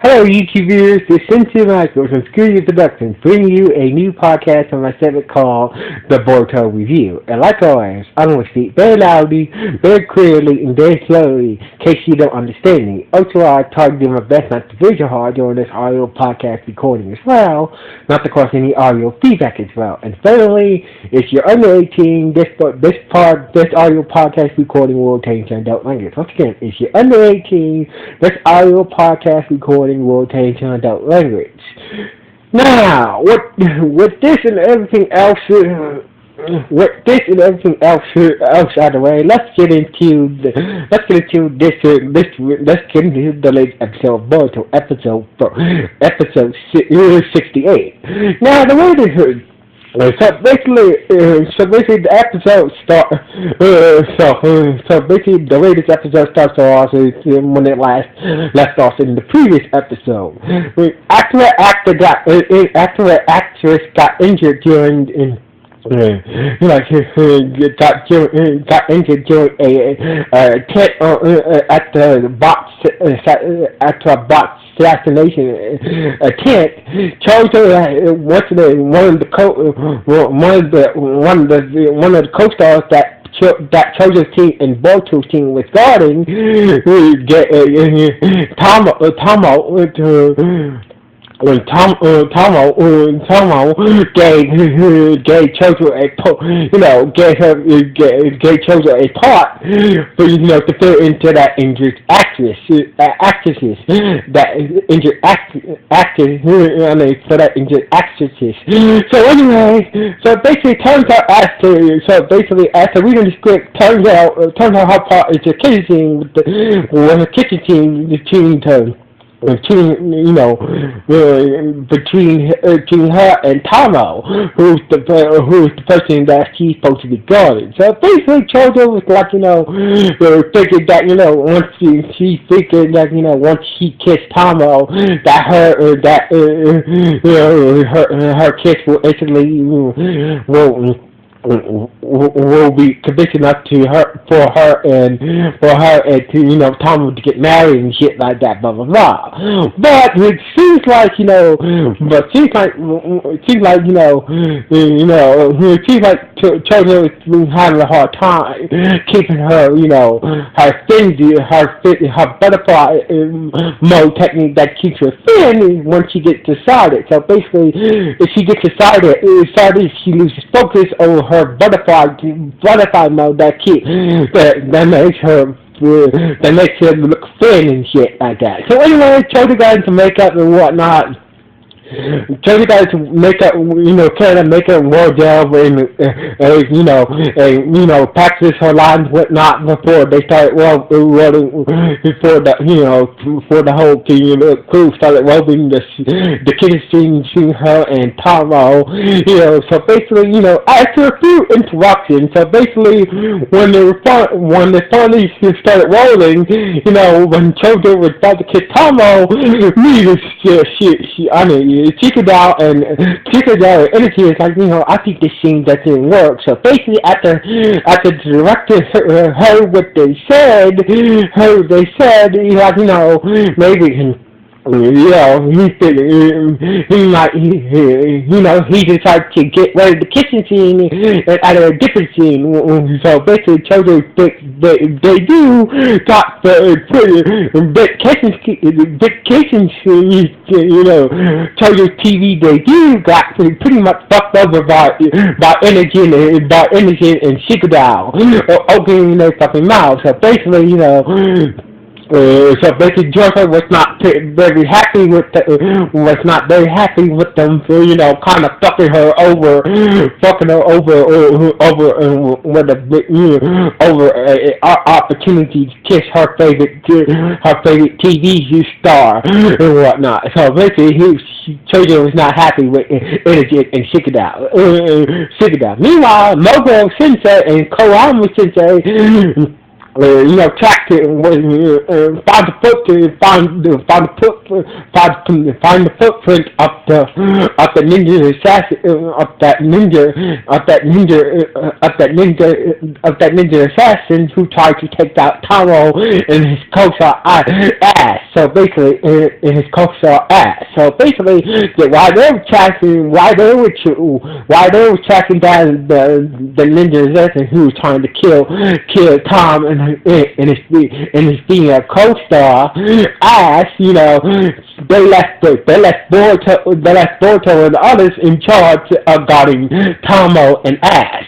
Hello, YouTube viewers. This is Sensei Michael from Studio Productions, bringing you a new podcast on my segment called The Boruto Review. And like always, I'm going to speak very loudly, very clearly, and very slowly, in case you don't understand me. Also, I try to do my best not to breathe hard during this audio podcast recording as well, not to cause any audio feedback as well. And finally, if you're under 18, this audio podcast recording will contain some adult language. Once again, if you're under 18, this audio podcast recording will contain some adult language. Now, with this and everything else, else out of the way, let's get into the latest episode of Boruto, episode 68. Now, the way this. So basically, the episode basically, the way this episode starts off is when it left off in the previous episode. After an actress got injured during. Got injured during a botched assassination attempt. Chojo, one of the co-stars that Chojo's team and Boruto's team was guarding, when Tomo gave Chozo gave Chozo a part for to fit into that injured actress for that injured actresses. So anyway, after reading the script, turns out her part is the kitchen team with the kitchen team between her and Tamo, who's the person that she's supposed to be guarding. So basically, Chojo was like, thinking that once she kissed Tamo, that her kiss will instantly will be convincing up to her for her and to Tom to get married and shit like that, blah blah blah. But it seems like Chojo is having a hard time keeping her her butterfly mode technique that keeps her thin once she gets decided. So basically, if she gets decided, she loses focus over her butterfly mode that makes her look thin and shit like that. So anyway, Chojo got into makeup and whatnot. Joey got to make up, kind of make up wardrobe and practice her lines, whatnot before they started before the whole crew started rolling the kids seeing her and Taro, So basically, after a few interruptions, so basically when they finally started rolling, when Chojo was about to kiss Taro, Chikadao and energy is like, I think this scene that didn't work. So basically, after the director heard what they said, maybe. He decided to get rid of the kitchen scene and add a different scene. So basically, Chojo, they do got the kitchen scene, Chojo's TV debut got pretty much fucked over by energy and Shikadao opening their fucking mouth. So basically, Joker was not very happy with them for kind of fucking her over with over an opportunity to kiss her favorite TV star and whatnot. So basically, Chojo was not happy with Energy and Shikadao. Meanwhile, Mogo Sensei and Koama Sensei tracked it and found the footprint, find the footprint of the ninja assassin, of that ninja assassin who tried to take out Taro in his co-star ass. So basically, in his co-star ass. So basically, while they were tracking down the ninja assassin who was trying to kill Tom and his being a co-star ass, they left Boruto and others in charge of guarding Tomo and ass.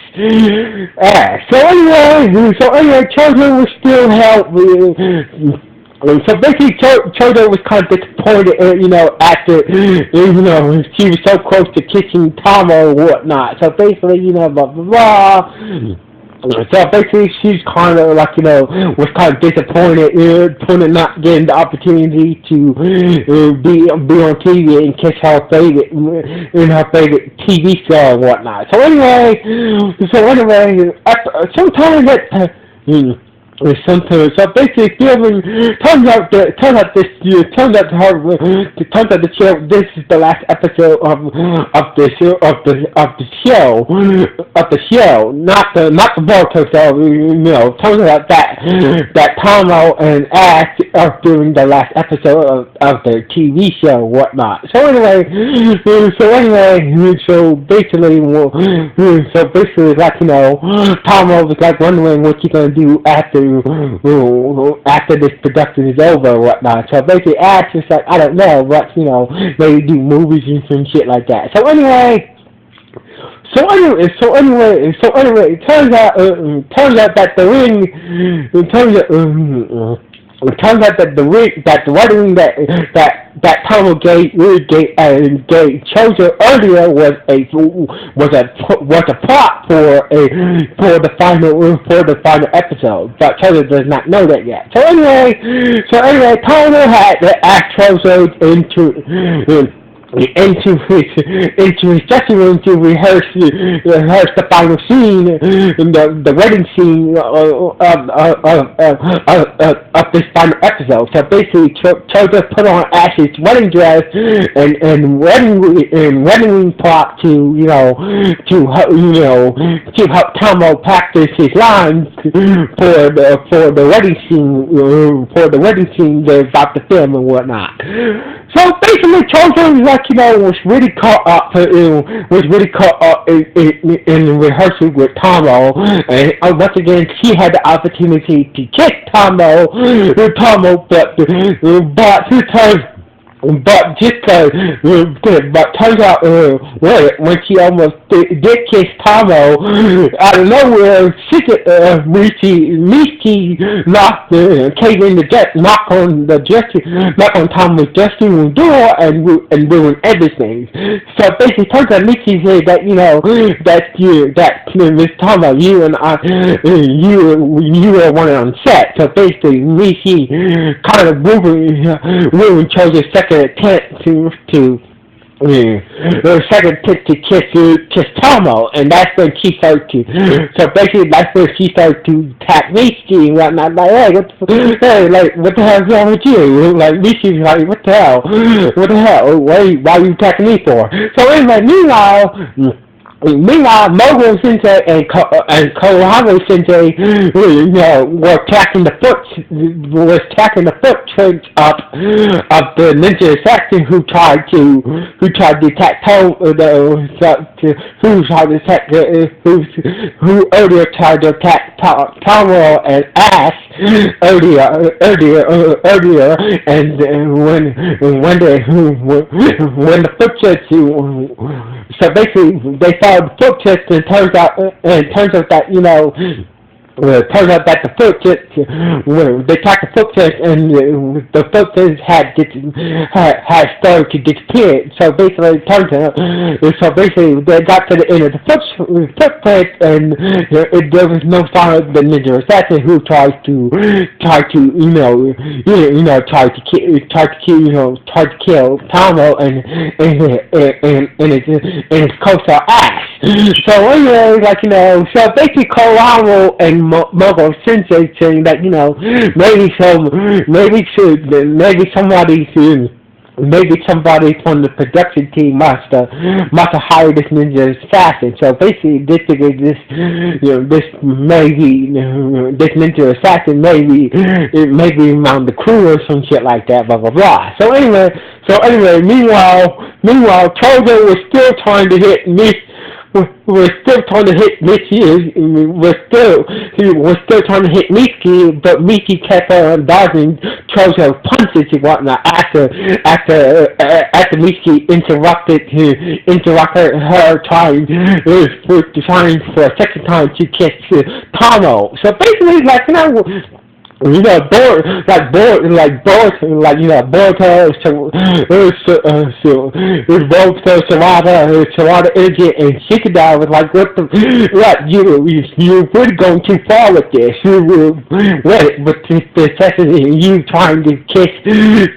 So anyway, Chozo was still held. So basically, Chozo was kind of disappointed, after, she was so close to kissing Tomo or whatnot. So basically, blah, blah, blah. So basically, she's kind of was kind of disappointed, not getting the opportunity to be on TV and kiss her favorite TV show and whatnot. So anyway, sometimes so basically, turns out this is the last episode of the show, not the Boruto show. Turns out that Tomo and Ash are doing the last episode of the TV show, whatnot. So basically, Tomo was wondering what she's gonna do after this production is over or whatnot. So basically, Ash is I don't know, but maybe do movies and some shit like that. So anyway, it turns out that the ring, it turns out that the wedding that Tomo gave Chozo earlier was a plot for the final episode, but Chozo does not know that yet. So anyway, Tomo had asked Chozo into his dressing room to rehearse the final scene, the wedding scene of this final episode. So basically, Chozo put on Ash's wedding dress and wedding plot to help Tomo practice his lines for the wedding scene they're about to film and whatnot. So basically, Chozo was really caught up in rehearsal with Tomo, and once again, she had the opportunity to kiss Tomo, but turns out when she almost did kiss Tomo, out of nowhere, Michi came in the desk, knocked on Tomo's dressing room door and ruined everything. So basically, turns out Michi said that Miss Tomo, you were one on set. So basically, Michi kind of ruined Chozo's second attempt to kiss Tomo, and that's when she started to. So basically, that's when she started to attack Michi and whatnot. Like, what the hell's wrong with you? Like, Michi's like, what the hell? Why are you attacking me for? So anyway, Meanwhile, Mogul Sensei and Koharu Sensei, were tracking the footprints of the ninja assassin who tried to attack who earlier tried to attack Taro and Ash earlier, and when the footprints, so basically they found the footprints, and turns out that turns out that the footprints, they tracked the footprints, and the footprints had started to disappear. So basically, they got to the end of the footprint, and there was no sign of the ninja assassin who tried to kill Tomo and his co-star Ash. So anyway, like, so basically Koramo and Mogo Sensei saying that, maybe somebody from the production team must have hired this ninja assassin. So basically, this ninja assassin maybe around the crew or some shit like that. Blah blah blah. So anyway, meanwhile, Chozo was still trying to hit me. We're still trying to hit Mickey. We're still trying to hit Mickey, but Mickey kept on dodging Chozo's punches and whatnot. After Mickey interrupted her trying for a second time to kiss Tamo. So basically, Boruto, Sarada, Idiot, and Shikadai was like, what you really going too far with this. With this session, you trying to kiss the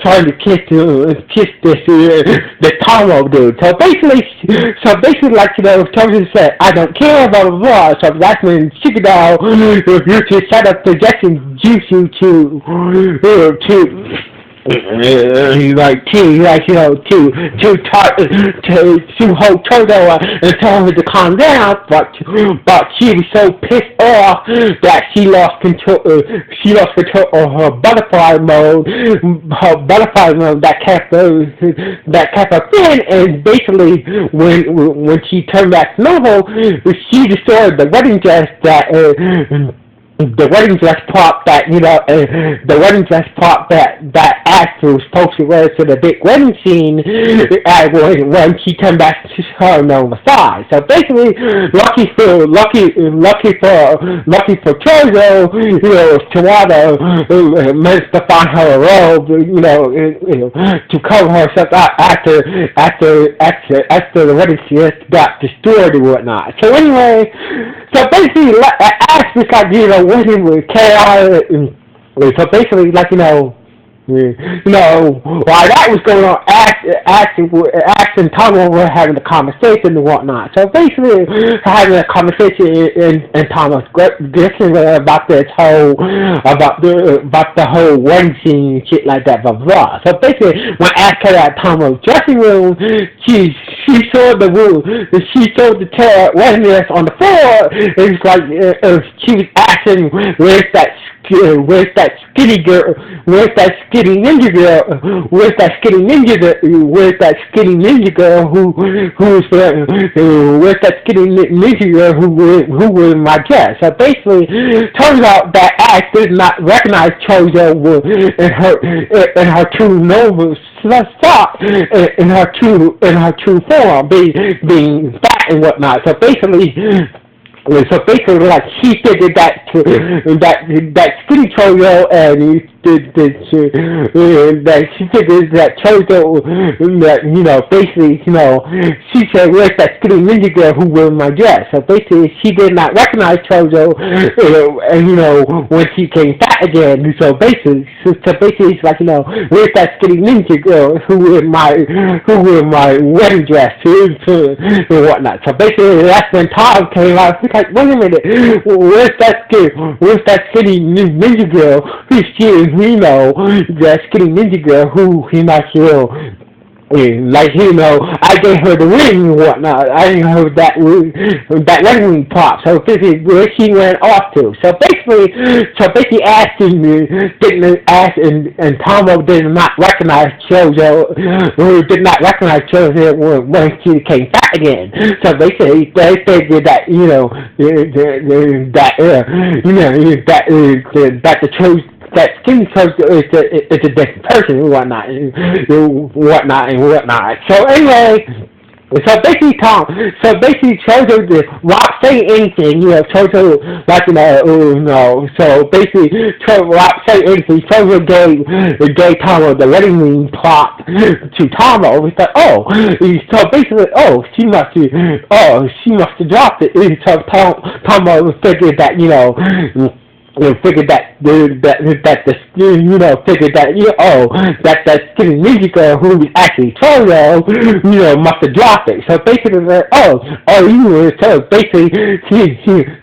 Tamo dude. So basically, Tozen said, I don't care, blah, blah, blah. So that's when Shikadai used to set up projection Jutsu to hold Toto and tell her to calm down, but she was so pissed off that she lost control of her butterfly mode that kept her thin, and basically when she turned back to normal, she destroyed the wedding dress that Ash was supposed to wear to the big wedding scene when she turned back to her normal size. So basically, lucky for Chozo, Tawada managed to find her a robe, to cover herself after the wedding scene got destroyed and whatnot. So anyway, basically, Ash was working with KI, so basically, while that was going on, Ash and Tama were having a conversation and whatnot. So basically, having a conversation and Tama guessing about the whole wedding scene and shit like that, blah blah. So basically, when Ash came out of Tama's dressing room, she saw the wedding dress on the floor. It's like she was asking, where's that skinny girl? Where's that skinny ninja girl? Where's that skinny ninja girl who where's that skinny ninja girl who was in my dress? So basically, turns out that Ash did not recognize Chozo in her true normal self, in her true form, being fat and whatnot. So basically, like, she figured that skinny Chozo and that she figured that Chozo, basically, she said, where's that skinny ninja girl who wore my dress? So basically, she did not recognize Chozo, and, when she came fat again. So basically, it's like, where's that skinny ninja girl who wore my wedding dress, and whatnot. So basically, that's when Tom came out. He's like, wait a minute, where's that skinny ninja girl? Who's she? That skinny ninja girl who I gave her the ring and whatnot. I didn't know that wedding ring pop. So this is where she went off to. So basically, Ash and Tomo did not recognize Chozo. Did not recognize Chozo when she came back again. So basically, they figured that that skinny Chozo is a different person and whatnot. So anyway, Chozo did not say anything, Chozo, so basically, not say anything. Chozo gave Tamo the wedding ring plot to Tamo. He said, so basically, she must have dropped it. So Tamo figured that, figured figured that that skinny ninja girl who was actually Choyo, must have dropped it. So basically, like, you were so basically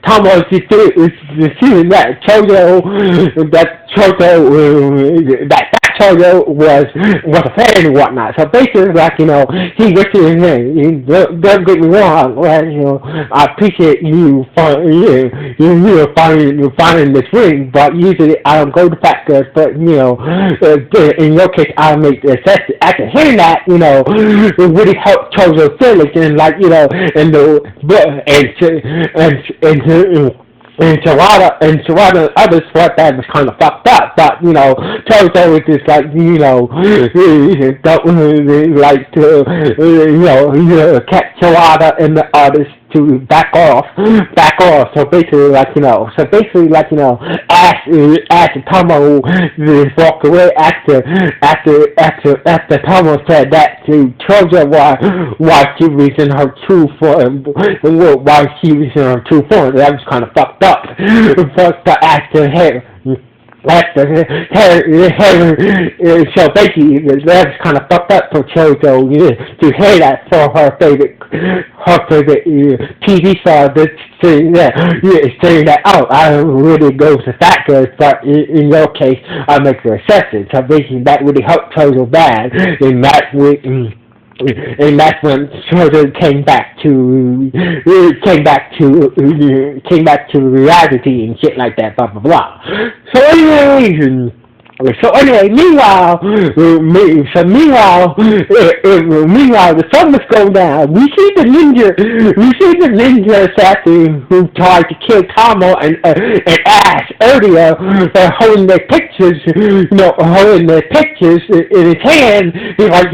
Tomo is seeing that Choyo was a fan and whatnot. So basically, like, he gets to his name. Don't get me wrong, like, I appreciate you finding this ring, but usually I don't go to factors, but in your case I make the assessment. After hearing that, it really helped Chojo's feelings, and like, and the and Sawada and others thought that was kind of fucked up, but Chozo was just like, don't like to catch Sawada and the others to back off. So basically, after Tomo just walked away after Tomo said that to Chojo why she was in her true form, that was kind of fucked up. After her. So basically, that's kind of fucked up for Chozo to hear that for her favorite TV star saying that, I don't really go to factors, but in your case, I make the exception. So basically, that really helped Chozo bad, and that's when Chozo came back to reality and shit like that, blah blah blah. So anyway, meanwhile, the sun was going down. We see the ninja assassin who tried to kill Tomo and Ash earlier, holding their pictures, in his hand. He's like,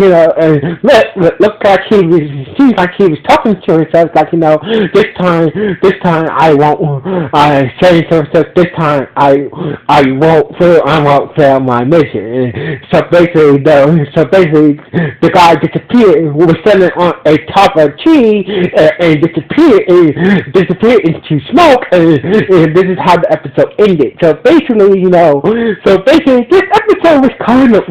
look like seems like he was talking to himself, like, this time I won't. I say to himself, this time I won't fail my mission. So basically, the guy disappeared. Was standing on a top of a tree and disappeared into smoke. And this is how the episode ended. So basically, this episode was kind of.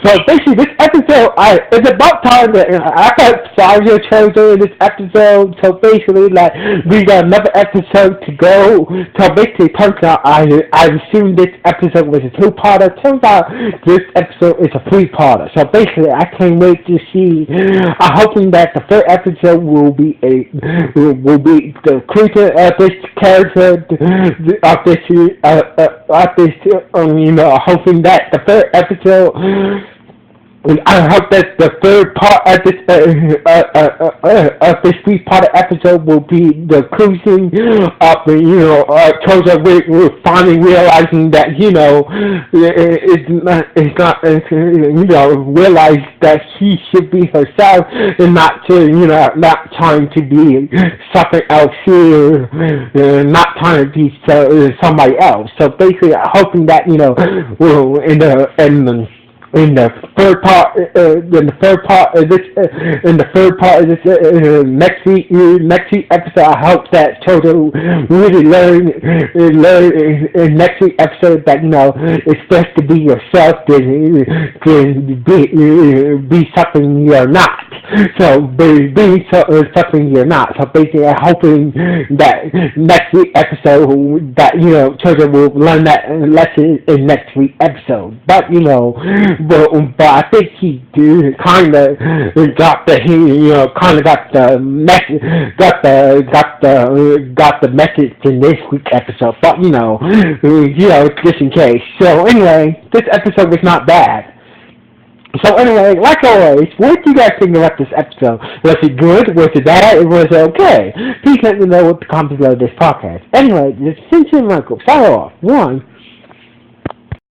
So basically, this episode, it's about time that I got 5 year Chojo in this episode. So basically, like, we got another episode to go. So basically, turns out I assumed this episode was a 2-parter. Turns out this episode is a 3-parter. So basically, I can't wait to see. I'm hoping that the 3rd episode will be the creator of this character hoping that the 3rd episode. And I hope that the 3rd part of this 3-part episode will be the cruising of Chozo finally realizing that realize that she should be herself and not trying to be something else here, not trying to be somebody else. So basically, I'm hoping that in the third part of this next week episode, I hope that Chozo really learn in next week episode that it's best to be yourself than be something you're not. So being something you're not. So basically, I'm hoping that next week episode that Chozo will learn that lesson in next week episode. But but I think he kind of got the message in this week's episode. But just in case. So anyway, this episode was not bad. So anyway, like always, what do you guys think about this episode? Was it good? Was it bad? Was it okay? Please let me know what the comments below this podcast. Anyway, this is Cincinnati Michael. Sign off. 1,